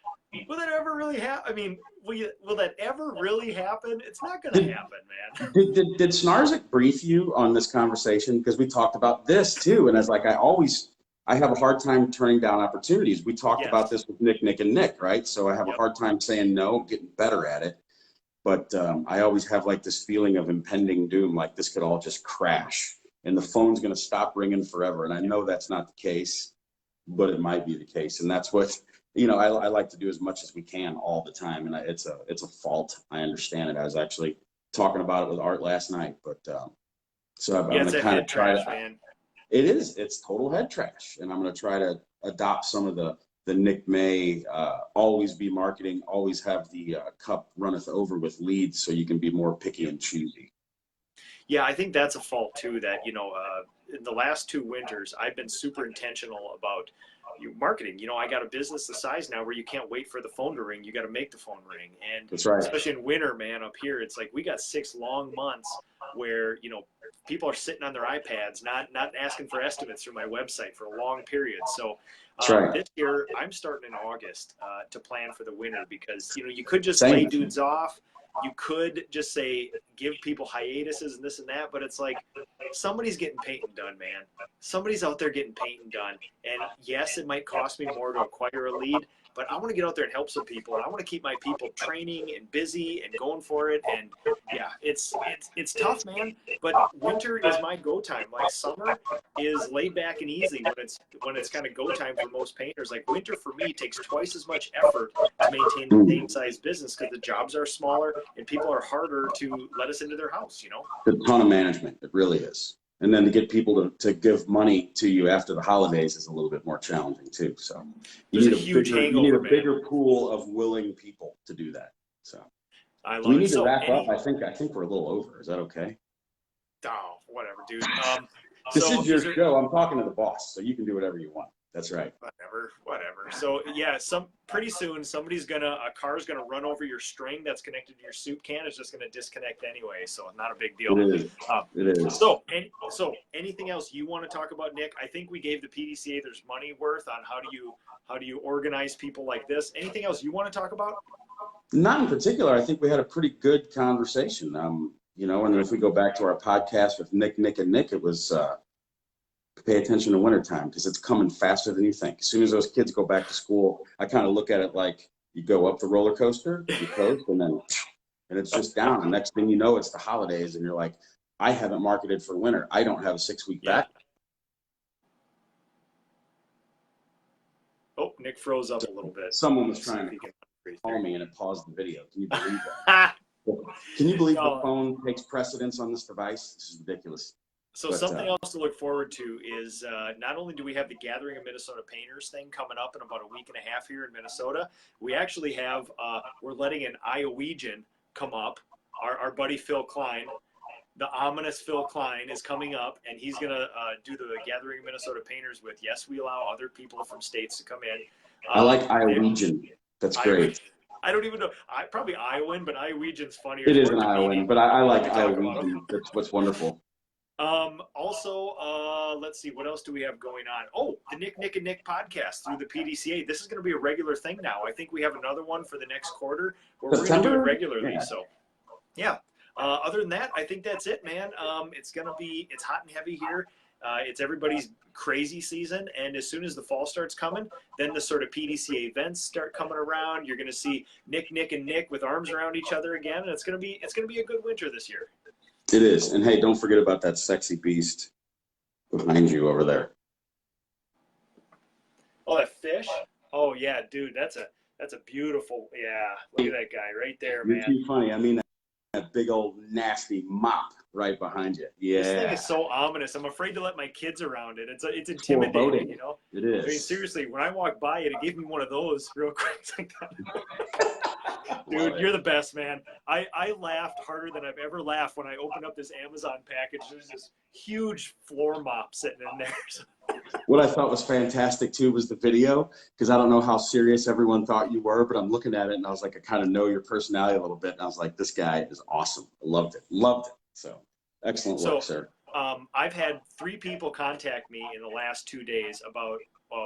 S1: will that ever really happen? I mean, will that ever really happen? It's not going to happen, man.
S2: Did Snarzik brief you on this conversation? Because we talked about this too. And I was like, I have a hard time turning down opportunities. We talked about this with Nick, and Nick, right? So I have a hard time saying no, getting better at it. But I always have like this feeling of impending doom, like this could all just crash and the phone's going to stop ringing forever. And I know that's not the case, but it might be the case. And that's what, I like to do as much as we can all the time. And it's a fault. I understand it. I was actually talking about it with Art last night, but so I'm going to kind of try to, man. It is. It's total head trash. And I'm going to try to adopt some of the Nick May, always be marketing, always have the cup runneth over with leads so you can be more picky and choosy.
S1: Yeah, I think that's a fault too, that, in the last 2 winters, I've been super intentional about marketing. I got a business the size now where you can't wait for the phone to ring. You got to make the phone ring. And
S2: that's right.
S1: Especially in winter, man, up here, it's like we got 6 long months where, people are sitting on their iPads, not asking for estimates through my website for a long period. So this year, I'm starting in August to plan for the winter because, you could just lay dudes off. You could just say, give people hiatuses and this and that, but it's like somebody's getting painting done, man. Somebody's out there getting painting done. And yes, it might cost me more to acquire a lead, but I want to get out there and help some people. And I want to keep my people training and busy and going for it. And yeah, it's tough, man. But winter is my go time. Like summer is laid back and easy when it's kind of go time for most painters. Like winter for me takes twice as much effort to maintain the same size business because the jobs are smaller and people are harder to let us into their house,
S2: It's a ton of management. It really is. And then to get people to give money to you after the holidays is a little bit more challenging too. So
S1: There's a huge hangover,
S2: you need a
S1: man.
S2: bigger pool of willing people to do that. So
S1: I
S2: do
S1: love
S2: we
S1: it.
S2: need to
S1: So
S2: wrap up? I think we're a little over. Is that okay?
S1: Oh, whatever, dude.
S2: This
S1: So
S2: is your
S1: there,
S2: show. I'm talking to the boss, so you can do whatever you want. That's right.
S1: whatever. So yeah, pretty soon a car's gonna run over your string that's connected to your soup can. It's just gonna disconnect anyway, so not a big deal.
S2: It is. It is.
S1: So anything else you want to talk about, Nick? I think we gave the PDCA there's money worth on how do you organize people like this. Anything else you want to talk about?
S2: Not in particular. I think we had a pretty good conversation. You know, and if we go back to our podcast with Nick, and Nick, it was pay attention to wintertime because it's coming faster than you think. As soon as those kids go back to school, I kind of look at it like you go up the roller coaster, you coast, and it's just down. And next thing you know, it's the holidays, and you're like, I haven't marketed for winter. I don't have a 6-week back.
S1: Oh, Nick froze up a little bit.
S2: Someone was trying to call me, and it paused the video. Can you believe that? Can you believe the phone takes precedence on this device? This is ridiculous.
S1: So something else to look forward to is not only do we have the Gathering of Minnesota Painters thing coming up in about a week and a half here in Minnesota, we actually have, we're letting an Iowegian come up. Our buddy Phil Klein, the ominous Phil Klein, is coming up, and he's going to do the Gathering of Minnesota Painters with, yes, we allow other people from states to come in.
S2: I like Iowegian. That's great.
S1: I don't even know. Probably Iowan, but Iowegian's funnier.
S2: It is an Iowan, but I like Iowegian. That's what's wonderful.
S1: Also, let's see, what else do we have going on? Oh, the Nick and Nick podcast through the PDCA. This is going to be a regular thing now. I think we have another one for the next quarter where we're going to do it regularly. Yeah. So, yeah. Other than that, I think that's it, man. It's hot and heavy here. It's everybody's crazy season, and as soon as the fall starts coming, then the sort of PDCA events start coming around. You're going to see Nick and Nick with arms around each other again, and it's going to be a good winter this year.
S2: It is. And hey, don't forget about that sexy beast behind you over there.
S1: Oh, that fish? Oh yeah, dude, that's a beautiful, yeah. Look at that guy right there, man.
S2: You're too funny. I mean that big old nasty mop right behind you. Yeah.
S1: This thing is so ominous. I'm afraid to let my kids around it. It's intimidating, you know?
S2: It is.
S1: I mean, seriously, when I walked by it gave me one of those real quick. Like that. Dude, you're the best, man. I laughed harder than I've ever laughed when I opened up this Amazon package. There's this huge floor mop sitting in there.
S2: What I thought was fantastic too was the video, because I don't know how serious everyone thought you were, but I'm looking at it and I was like, I kind of know your personality a little bit. And I was like, this guy is awesome. I loved it. So excellent work, sir.
S1: I've had 3 people contact me in the last 2 days about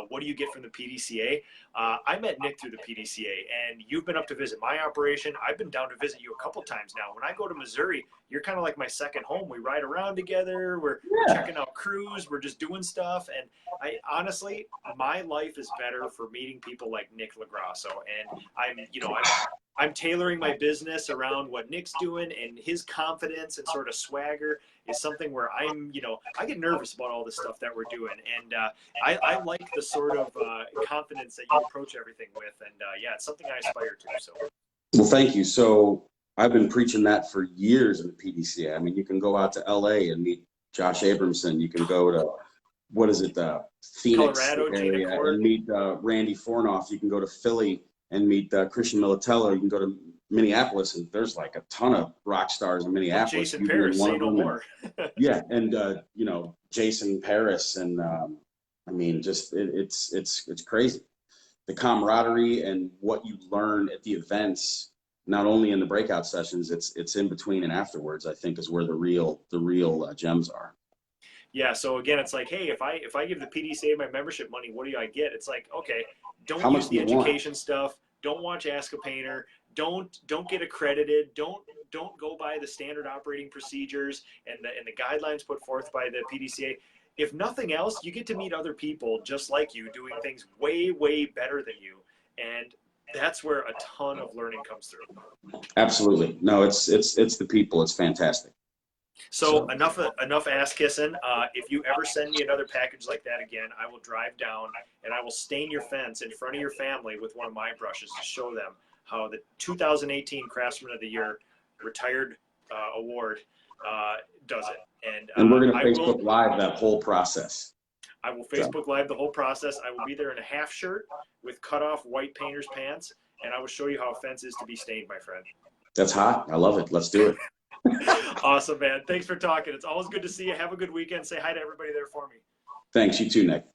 S1: what do you get from the PDCA? I met Nick through the PDCA, and you've been up to visit my operation. I've been down to visit you a couple times now. When I go to Missouri, you're kind of like my second home. We ride around together. We're checking out crews. We're just doing stuff. And I honestly, my life is better for meeting people like Nick Lagrasso. And I'm tailoring my business around what Nick's doing, and his confidence and sort of swagger is something where I get nervous about all the stuff that we're doing. And I like the sort of confidence that you approach everything with. And it's something I aspire to. So.
S2: Well, thank you. So I've been preaching that for years in the PDCA. I mean, you can go out to LA and meet Josh Abramson. You can go to, Phoenix
S1: Colorado,
S2: area and meet Randy Fornoff. You can go to Philly and meet Christian Militello. You can go to Minneapolis, and there's like a ton of rock stars in Minneapolis.
S1: Jason Paris, say no more.
S2: Yeah, and Jason Paris, and I mean, just it's crazy. The camaraderie and what you learn at the events, not only in the breakout sessions, it's in between and afterwards, I think, is where the real gems are.
S1: Yeah, so again, it's like, hey, if I give the PDCA my membership money, what do I get? It's like, okay, don't use the education stuff. Don't watch Ask a Painter. Don't get accredited. Don't go by the standard operating procedures and the guidelines put forth by the PDCA. If nothing else, you get to meet other people just like you doing things way, way better than you. And that's where a ton of learning comes through.
S2: Absolutely. No, it's the people. It's fantastic.
S1: So enough ass kissing. If you ever send me another package like that again, I will drive down and I will stain your fence in front of your family with one of my brushes to show them how the 2018 Craftsman of the Year retired award does it.
S2: And we're going to
S1: I
S2: Facebook
S1: will,
S2: Live that whole process.
S1: I will Facebook Live the whole process. I will be there in a half shirt with cut off white painter's pants, and I will show you how a fence is to be stained, my friend.
S2: That's hot. I love it. Let's do it.
S1: Awesome, man. Thanks for talking. It's always good to see you. Have a good weekend. Say hi to everybody there for me.
S2: Thanks. You too, Nick.